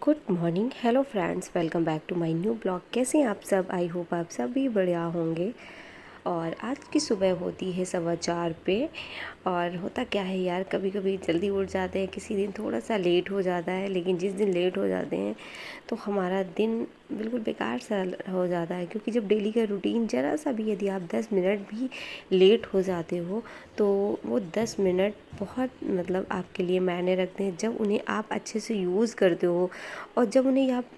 Good morning, hello friends, welcome back to my new blog. कैसे हैं आप सब? आई होप आप सब भी बढ़िया होंगे। और आज की सुबह होती है 4:15 पे। और होता क्या है यार, कभी कभी जल्दी उठ जाते हैं, किसी दिन थोड़ा सा लेट हो जाता है। लेकिन जिस दिन लेट हो जाते हैं तो हमारा दिन बिल्कुल बेकार सा हो जाता है, क्योंकि जब डेली का रूटीन ज़रा सा भी, यदि आप 10 मिनट भी लेट हो जाते हो तो वो 10 मिनट बहुत मतलब आपके लिए मायने रखते हैं, जब उन्हें आप अच्छे से यूज़ करते हो। और जब उन्हें आप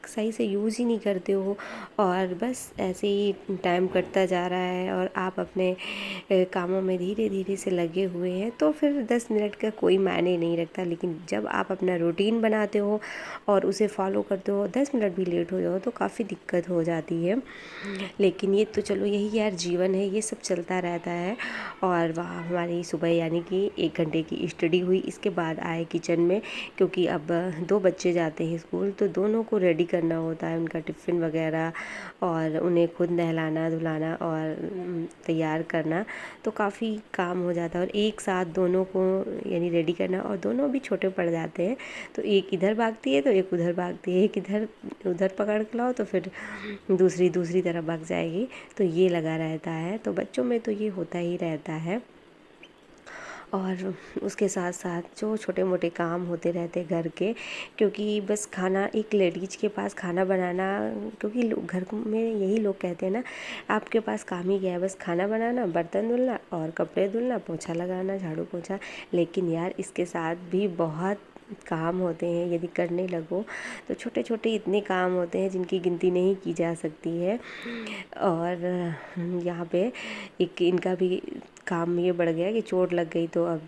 सही से यूज़ ही नहीं करते हो और बस ऐसे ही टाइम कटता जा रहा है और आप अपने कामों में धीरे धीरे से लगे हुए हैं, तो फिर 10 मिनट का कोई मायने नहीं रखता। लेकिन जब आप अपना रूटीन बनाते हो और उसे फॉलो करते हो, 10 मिनट भी लेट हो जाओ तो काफ़ी दिक्कत हो जाती है। लेकिन ये तो चलो, यही यार जीवन है, ये सब चलता रहता है। और वहाँ हमारी सुबह यानी कि 1 घंटे की स्टडी हुई। इसके बाद आए किचन में, क्योंकि अब 2 बच्चे जाते हैं स्कूल, तो दोनों को रेडी करना होता है, उनका टिफ़िन वगैरह, और उन्हें खुद नहलाना धुलाना और तैयार करना। तो काफ़ी काम हो जाता है और एक साथ दोनों को यानी रेडी करना, और दोनों भी छोटे पड़ जाते हैं। तो एक इधर भागती है तो एक उधर भागती है, एक इधर उधर पकड़ के लाओ तो फिर दूसरी दूसरी तरफ भाग जाएगी। तो ये लगा रहता है। तो बच्चों में तो ये होता ही रहता है। और उसके साथ साथ जो छोटे मोटे काम होते रहते घर के, क्योंकि बस खाना, एक लेडीज़ के पास खाना बनाना, क्योंकि घर में यही लोग कहते हैं ना, आपके पास काम ही क्या है, बस खाना बनाना, बर्तन धुलना और कपड़े धुलना, पोछा लगाना, झाड़ू पोछा। लेकिन यार इसके साथ भी बहुत काम होते हैं, यदि करने लगो तो छोटे छोटे इतने काम होते हैं जिनकी गिनती नहीं की जा सकती है। और यहाँ पे एक इनका भी काम ये बढ़ गया कि चोट लग गई तो अब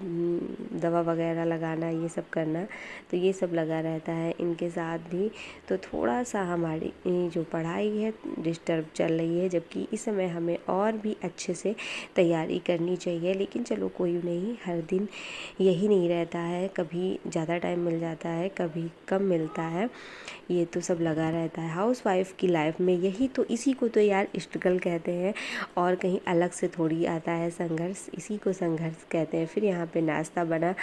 दवा वगैरह लगाना, ये सब करना, तो ये सब लगा रहता है इनके साथ भी। तो थोड़ा सा हमारी जो पढ़ाई है डिस्टर्ब चल रही है, जबकि इस समय हमें और भी अच्छे से तैयारी करनी चाहिए। लेकिन चलो कोई नहीं, हर दिन यही नहीं रहता है, कभी ज़्यादा टाइम मिल जाता है, कभी कम मिलता है। ये तो सब लगा रहता है हाउस वाइफ की लाइफ में। यही तो, इसी को तो यार स्ट्रगल कहते हैं, और कहीं अलग से थोड़ी आता है संघर्ष, इसी को संघर्ष कहते हैं। फिर यहाँ पे नाश्ता बना,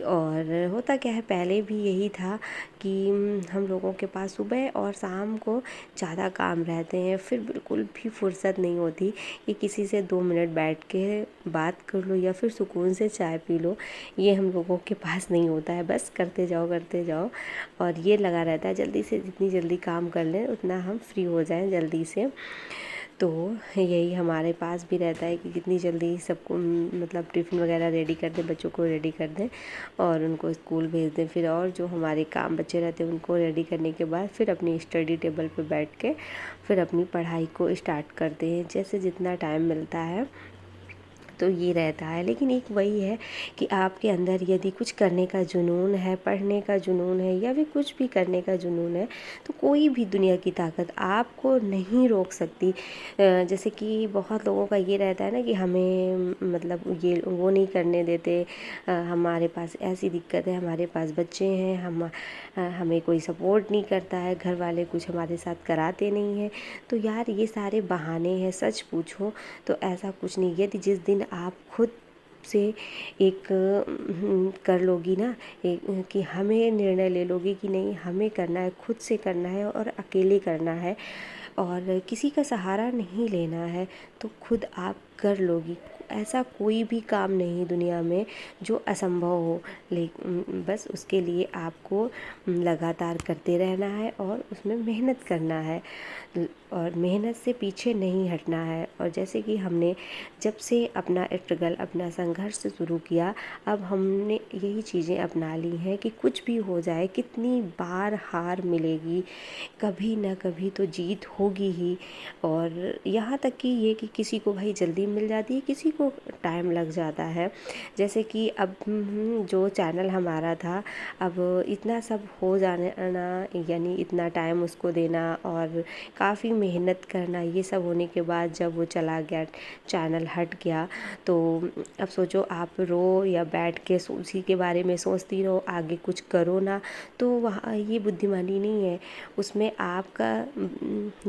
और होता क्या है, पहले भी यही था कि हम लोगों के पास सुबह और शाम को ज़्यादा काम रहते हैं, फिर बिल्कुल भी फुर्सत नहीं होती कि किसी से 2 मिनट बैठ के बात कर लो या फिर सुकून से चाय पी लो। ये हम लोगों के पास नहीं होता है, बस करते जाओ करते जाओ। और ये लगा रहता है जल्दी से, जितनी जल्दी काम कर लें उतना हम फ्री हो जाएं जल्दी से। तो यही हमारे पास भी रहता है कि कितनी जल्दी सबको मतलब टिफ़िन वगैरह रेडी कर दें, बच्चों को रेडी कर दें और उनको स्कूल भेज दें। फिर और जो हमारे काम बचे रहते हैं उनको रेडी करने के बाद फिर अपनी स्टडी टेबल पे बैठ के फिर अपनी पढ़ाई को स्टार्ट करते हैं, जैसे जितना टाइम मिलता है। तो ये रहता है। लेकिन एक वही है कि आपके अंदर यदि कुछ करने का जुनून है, पढ़ने का जुनून है, या फिर कुछ भी करने का जुनून है, तो कोई भी दुनिया की ताकत आपको नहीं रोक सकती। जैसे कि बहुत लोगों का ये रहता है ना कि हमें मतलब ये वो नहीं करने देते, हमारे पास ऐसी दिक्कत है, हमारे पास बच्चे हैं, हमें कोई सपोर्ट नहीं करता है, घर वाले कुछ हमारे साथ कराते नहीं हैं। तो यार ये सारे बहाने हैं, सच पूछो तो ऐसा कुछ नहीं। यदि जिस दिन आप खुद से एक कर लोगी ना, एक कि हमें निर्णय ले लोगी कि नहीं, हमें करना है, खुद से करना है और अकेले करना है और किसी का सहारा नहीं लेना है, तो खुद आप कर लोगी। ऐसा कोई भी काम नहीं दुनिया में जो असंभव हो। लेकिन बस उसके लिए आपको लगातार करते रहना है और उसमें मेहनत करना है और मेहनत से पीछे नहीं हटना है। और जैसे कि हमने जब से अपना स्ट्रगल, अपना संघर्ष शुरू किया, अब हमने यही चीज़ें अपना ली हैं कि कुछ भी हो जाए, कितनी बार हार मिलेगी, कभी ना कभी तो जीत होगी ही। और यहाँ तक कि ये कि किसी को भाई जल्दी मिल जाती है, किसी को टाइम लग जाता है। जैसे कि अब जो चैनल हमारा था, अब इतना सब हो जाने ना, यानी इतना टाइम उसको देना और काफ़ी मेहनत करना, ये सब होने के बाद जब वो चला गया, चैनल हट गया, तो अब सोचो आप रो या बैठ के उसी के बारे में सोचती रहो, आगे कुछ करो ना, तो वहाँ ये बुद्धिमानी नहीं है। उसमें आपका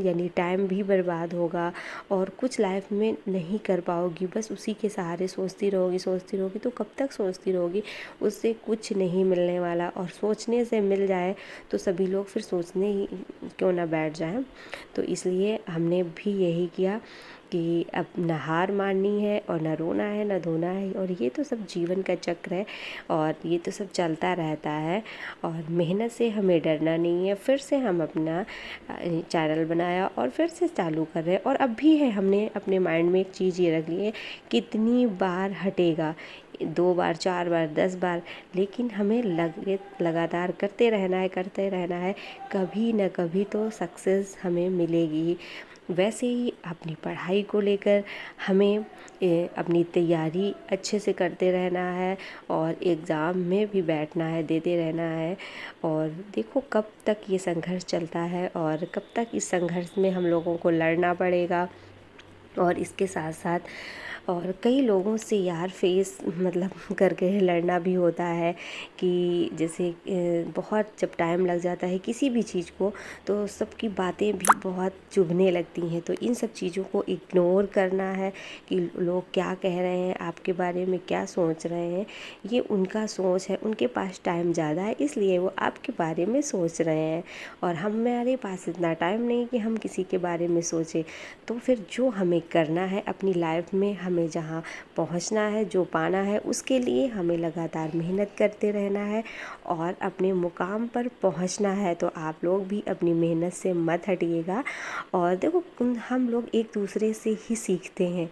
यानी टाइम भी बर्बाद होगा और कुछ लाइफ में नहीं कर पाओगी। बस उसी के सहारे सोचती रहोगी तो कब तक सोचती रहोगी। उससे कुछ नहीं मिलने वाला, और सोचने से मिल जाए तो सभी लोग फिर सोचने ही क्यों ना बैठ जाएं। तो इसलिए हमने भी यही किया कि अब ना हार माननी है और ना रोना है ना धोना है, और ये तो सब जीवन का चक्र है और ये तो सब चलता रहता है। और मेहनत से हमें डरना नहीं है। फिर से हम अपना चैनल बनाया और फिर से चालू कर रहे हैं, और अब भी है, हमने अपने माइंड में एक चीज़ ये रख ली है, कितनी बार हटेगा, 2 बार 4 बार 10 बार, लेकिन हमें लगातार करते रहना है। कभी न कभी तो सक्सेस हमें मिलेगी। वैसे ही अपनी पढ़ाई को लेकर हमें अपनी तैयारी अच्छे से करते रहना है, और एग्ज़ाम में भी बैठना है, देते रहना है। और देखो कब तक ये संघर्ष चलता है और कब तक इस संघर्ष में हम लोगों को लड़ना पड़ेगा। और इसके साथ साथ और कई लोगों से यार फेस मतलब करके लड़ना भी होता है, कि जैसे बहुत जब टाइम लग जाता है किसी भी चीज़ को, तो सबकी बातें भी बहुत चुभने लगती हैं। तो इन सब चीज़ों को इग्नोर करना है कि लोग क्या कह रहे हैं, आपके बारे में क्या सोच रहे हैं, ये उनका सोच है। उनके पास टाइम ज़्यादा है इसलिए वो आपके बारे में सोच रहे हैं, और हमारे पास इतना टाइम नहीं कि हम किसी के बारे में सोचें। तो फिर जो हमें करना है अपनी लाइफ में, हमें जहाँ पहुँचना है, जो पाना है, उसके लिए हमें लगातार मेहनत करते रहना है और अपने मुकाम पर पहुँचना है। तो आप लोग भी अपनी मेहनत से मत हटिएगा। और देखो हम लोग एक दूसरे से ही सीखते हैं,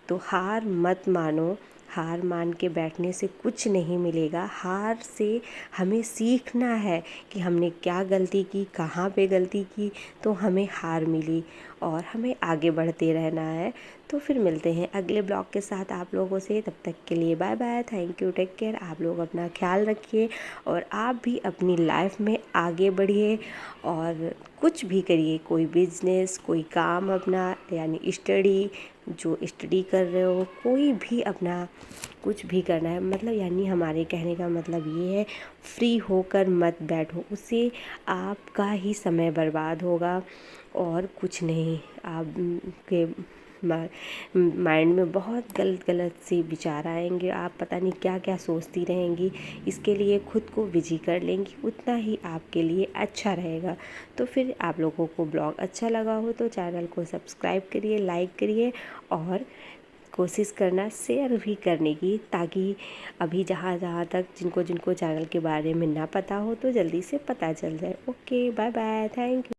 तो हार मत मानो। हार मान के बैठने से कुछ नहीं मिलेगा। हार से हमें सीखना है कि हमने क्या गलती की, कहाँ पे गलती की, तो हमें हार मिली, और हमें आगे बढ़ते रहना है। तो फिर मिलते हैं अगले ब्लॉग के साथ आप लोगों से। तब तक के लिए bye bye, thank you, take care. आप लोग अपना ख्याल रखिए और आप भी अपनी लाइफ में आगे बढ़िए और कुछ भी करिए, कोई बिजनेस, कोई काम अपना, यानी स्टडी, जो स्टडी कर रहे हो, कोई भी अपना कुछ भी करना है, मतलब यानी हमारे कहने का मतलब ये है, फ्री होकर मत बैठो, उससे आपका ही समय बर्बाद होगा और कुछ नहीं। आपके माइंड में बहुत गलत गलत सी विचार आएंगे, आप पता नहीं क्या क्या सोचती रहेंगी। इसके लिए खुद को बिजी कर लेंगी, उतना ही आपके लिए अच्छा रहेगा। तो फिर आप लोगों को ब्लॉग अच्छा लगा हो तो चैनल को सब्सक्राइब करिए, लाइक करिए, और कोशिश करना शेयर भी करने की, ताकि अभी जहाँ जहाँ तक जिनको जिनको चैनल के बारे में ना पता हो तो जल्दी से पता चल जाए। Okay, bye bye, thank you.